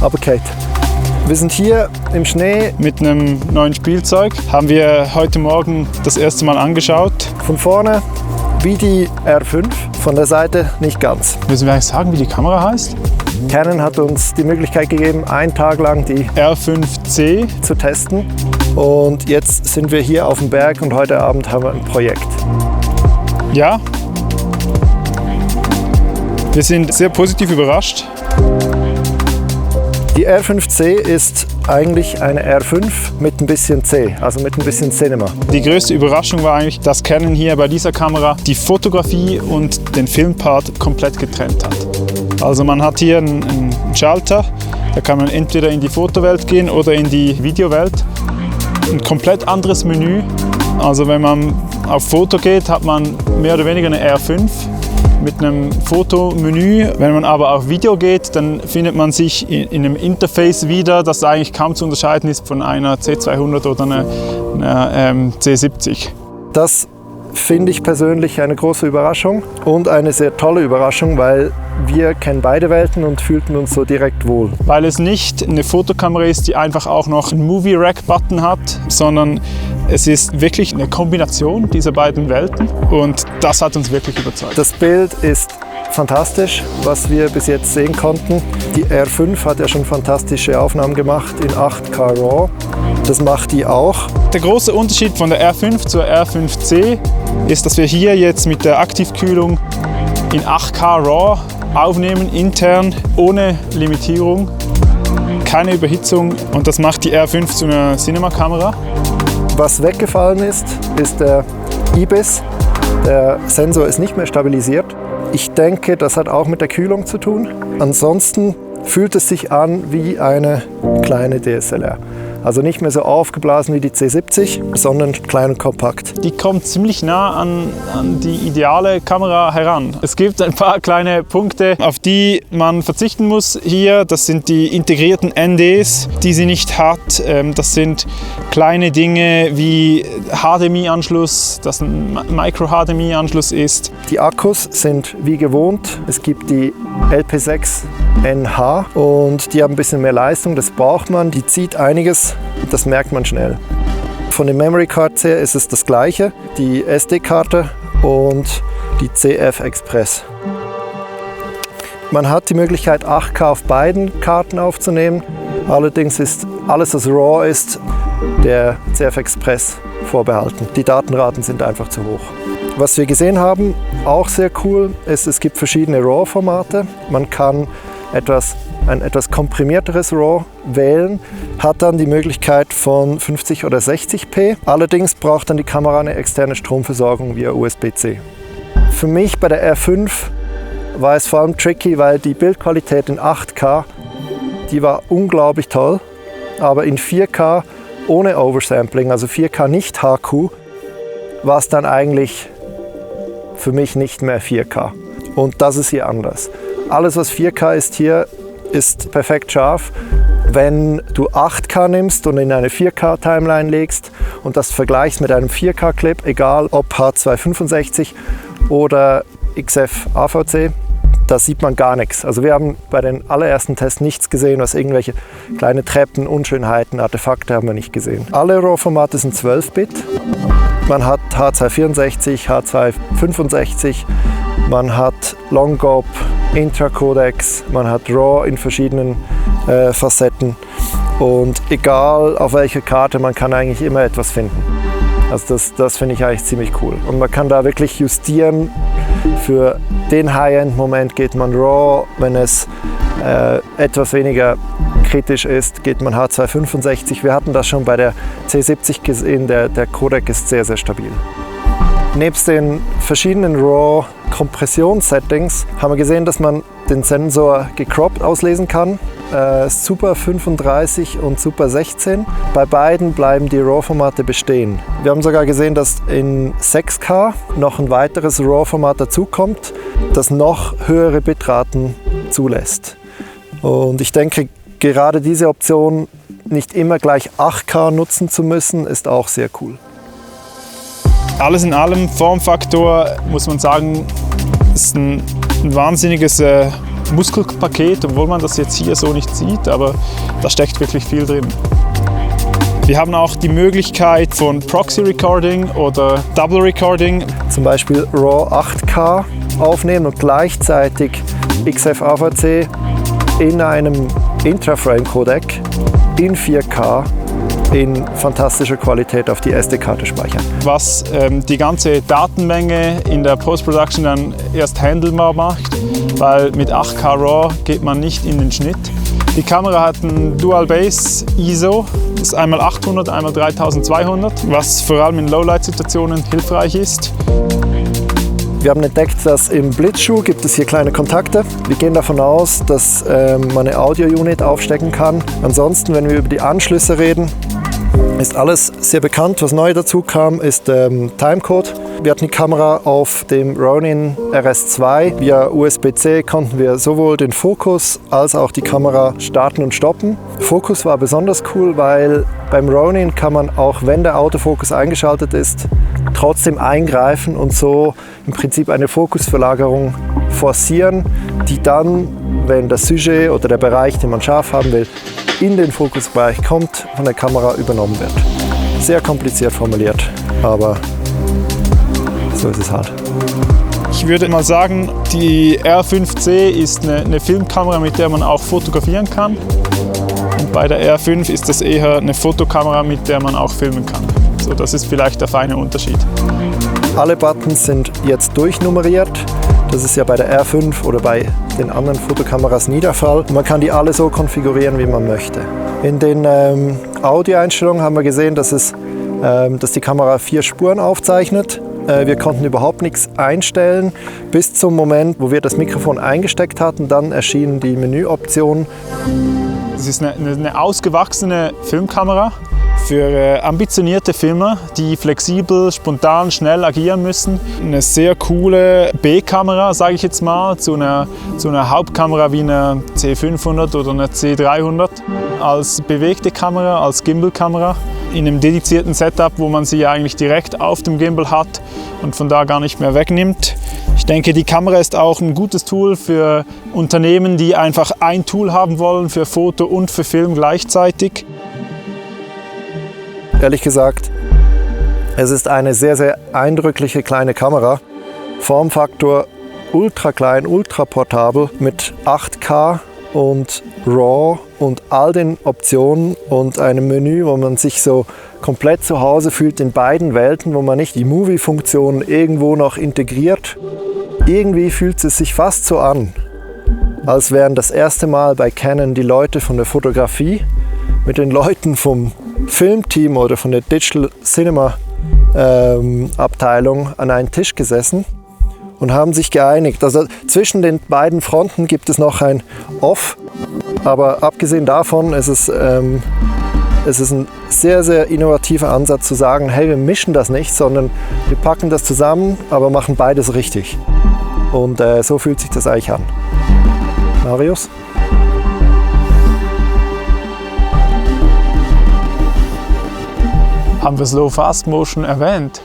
Aber Kate. Wir sind hier im Schnee. Mit einem neuen Spielzeug. Haben wir heute Morgen das erste Mal angeschaut. Von vorne wie die R5, von der Seite nicht ganz. Müssen wir eigentlich sagen, wie die Kamera heißt? Canon hat uns die Möglichkeit gegeben, einen Tag lang die R5C zu testen. Und jetzt sind wir hier auf dem Berg und heute Abend haben wir ein Projekt. Ja. Wir sind sehr positiv überrascht. Die R5C ist eigentlich eine R5 mit ein bisschen C, also mit ein bisschen Cinema. Die größte Überraschung war eigentlich, dass Canon hier bei dieser Kamera die Fotografie und den Filmpart komplett getrennt hat. Also man hat hier einen Schalter, da kann man entweder in die Fotowelt gehen oder in die Videowelt. Ein komplett anderes Menü. Also wenn man auf Foto geht, hat man mehr oder weniger eine R5 mit einem Fotomenü. Wenn man aber auf Video geht, dann findet man sich in einem Interface wieder, das eigentlich kaum zu unterscheiden ist von einer C200 oder einer C70. Das finde ich persönlich eine große Überraschung und eine sehr tolle Überraschung, weil wir kennen beide Welten und fühlten uns so direkt wohl. Weil es nicht eine Fotokamera ist, die einfach auch noch einen Movie-Rack-Button hat, sondern es ist wirklich eine Kombination dieser beiden Welten und das hat uns wirklich überzeugt. Das Bild ist fantastisch, was wir bis jetzt sehen konnten. Die R5 hat ja schon fantastische Aufnahmen gemacht in 8K RAW. Das macht die auch. Der große Unterschied von der R5 zur R5C ist, dass wir hier jetzt mit der Aktivkühlung in 8K RAW aufnehmen, intern, ohne Limitierung, keine Überhitzung und das macht die R5 zu einer Cinema-Kamera. Was weggefallen ist, ist der IBIS. Der Sensor ist nicht mehr stabilisiert. Ich denke, das hat auch mit der Kühlung zu tun. Ansonsten fühlt es sich an wie eine kleine DSLR. Also nicht mehr so aufgeblasen wie die C70, sondern klein und kompakt. Die kommt ziemlich nah an die ideale Kamera heran. Es gibt ein paar kleine Punkte, auf die man verzichten muss hier. Das sind die integrierten NDs, die sie nicht hat. Das sind kleine Dinge wie HDMI-Anschluss, dass ein Micro-HDMI-Anschluss ist. Die Akkus sind wie gewohnt. Es gibt die LP6NH und die haben ein bisschen mehr Leistung, das braucht man. Die zieht einiges. Das merkt man schnell. Von den Memory Cards her ist es das gleiche, die SD-Karte und die CF Express. Man hat die Möglichkeit 8K auf beiden Karten aufzunehmen, allerdings ist alles, was RAW ist, der CF Express vorbehalten. Die Datenraten sind einfach zu hoch. Was wir gesehen haben, auch sehr cool, ist, es gibt verschiedene RAW-Formate. Man kann ein etwas komprimierteres RAW wählen, hat dann die Möglichkeit von 50 oder 60p. Allerdings braucht dann die Kamera eine externe Stromversorgung via USB-C. Für mich bei der R5 war es vor allem tricky, weil die Bildqualität in 8K, die war unglaublich toll, aber in 4K ohne Oversampling, also 4K nicht HQ, war es dann eigentlich für mich nicht mehr 4K. Und das ist hier anders. Alles, was 4K ist hier, ist perfekt scharf. Wenn du 8K nimmst und in eine 4K-Timeline legst und das vergleichst mit einem 4K-Clip, egal ob H265 oder XF AVC, da sieht man gar nichts. Also wir haben bei den allerersten Tests nichts gesehen, was irgendwelche kleine Treppen, Unschönheiten, Artefakte haben wir nicht gesehen. Alle RAW-Formate sind 12-Bit. Man hat H264, H265, man hat Long-GOP, Intra-Codecs, man hat RAW in verschiedenen Facetten und egal auf welcher Karte, man kann eigentlich immer etwas finden. Also das finde ich eigentlich ziemlich cool. Und man kann da wirklich justieren. Für den High-End-Moment geht man RAW, wenn es etwas weniger kritisch ist, geht man H265. Wir hatten das schon bei der C70 gesehen, der Codec ist sehr, sehr stabil. Nebst den verschiedenen RAW-Kompressions-Settings haben wir gesehen, dass man den Sensor gecropped auslesen kann. Super 35 und Super 16. Bei beiden bleiben die RAW-Formate bestehen. Wir haben sogar gesehen, dass in 6K noch ein weiteres RAW-Format dazukommt, das noch höhere Bitraten zulässt. Und ich denke, gerade diese Option, nicht immer gleich 8K nutzen zu müssen, ist auch sehr cool. Alles in allem, Formfaktor, muss man sagen, ist ein wahnsinniges Muskelpaket, obwohl man das jetzt hier so nicht sieht, aber da steckt wirklich viel drin. Wir haben auch die Möglichkeit von Proxy Recording oder Double Recording. Zum Beispiel RAW 8K aufnehmen und gleichzeitig XF-AVC in einem Intraframe-Codec in 4K in fantastischer Qualität auf die SD-Karte speichern. Was die ganze Datenmenge in der Post-Production dann erst handelbar macht, weil mit 8K RAW geht man nicht in den Schnitt. Die Kamera hat ein Dual Base ISO, das ist einmal 800, einmal 3200, was vor allem in Lowlight-Situationen hilfreich ist. Wir haben entdeckt, dass im Blitzschuh gibt es hier kleine Kontakte. Wir gehen davon aus, dass man eine Audio-Unit aufstecken kann. Ansonsten, wenn wir über die Anschlüsse reden, ist alles sehr bekannt. Was neu dazu kam, ist Timecode. Wir hatten die Kamera auf dem Ronin RS2. Via USB-C konnten wir sowohl den Fokus als auch die Kamera starten und stoppen. Fokus war besonders cool, weil beim Ronin kann man, auch wenn der Autofokus eingeschaltet ist, trotzdem eingreifen und so im Prinzip eine Fokusverlagerung forcieren, die dann, wenn das Sujet oder der Bereich, den man scharf haben will, in den Fokusbereich kommt, von der Kamera übernommen wird. Sehr kompliziert formuliert, aber so ist es halt. Ich würde mal sagen, die R5C ist eine Filmkamera, mit der man auch fotografieren kann. Und bei der R5 ist das eher eine Fotokamera, mit der man auch filmen kann. So, das ist vielleicht der feine Unterschied. Alle Buttons sind jetzt durchnummeriert. Das ist ja bei der R5 oder bei den anderen Fotokameras nie der Fall. Man kann die alle so konfigurieren, wie man möchte. In den Audioeinstellungen haben wir gesehen, dass die Kamera 4 Spuren aufzeichnet. Wir konnten überhaupt nichts einstellen, bis zum Moment, wo wir das Mikrofon eingesteckt hatten. Dann erschienen die Menüoptionen. Es ist eine ausgewachsene Filmkamera für ambitionierte Filmer, die flexibel, spontan, schnell agieren müssen. Eine sehr coole B-Kamera, sage ich jetzt mal, zu einer Hauptkamera wie einer C500 oder einer C300. Als bewegte Kamera, als Gimbal-Kamera, in einem dedizierten Setup, wo man sie eigentlich direkt auf dem Gimbal hat und von da gar nicht mehr wegnimmt. Ich denke, die Kamera ist auch ein gutes Tool für Unternehmen, die einfach ein Tool haben wollen für Foto und für Film gleichzeitig. Ehrlich gesagt, es ist eine sehr, sehr eindrückliche kleine Kamera. Formfaktor ultra klein, ultra portabel mit 8K und RAW und all den Optionen und einem Menü, wo man sich so komplett zu Hause fühlt in beiden Welten, wo man nicht die Movie-Funktion irgendwo noch integriert. Irgendwie fühlt es sich fast so an, als wären das erste Mal bei Canon die Leute von der Fotografie mit den Leuten vom Filmteam oder von der Digital Cinema Abteilung an einen Tisch gesessen und haben sich geeinigt. Also zwischen den beiden Fronten gibt es noch ein Off, aber abgesehen davon ist es ein sehr, sehr innovativer Ansatz zu sagen, hey, wir mischen das nicht, sondern wir packen das zusammen, aber machen beides richtig. Und so fühlt sich das eigentlich an. Marius? Haben wir Slow Fast Motion erwähnt?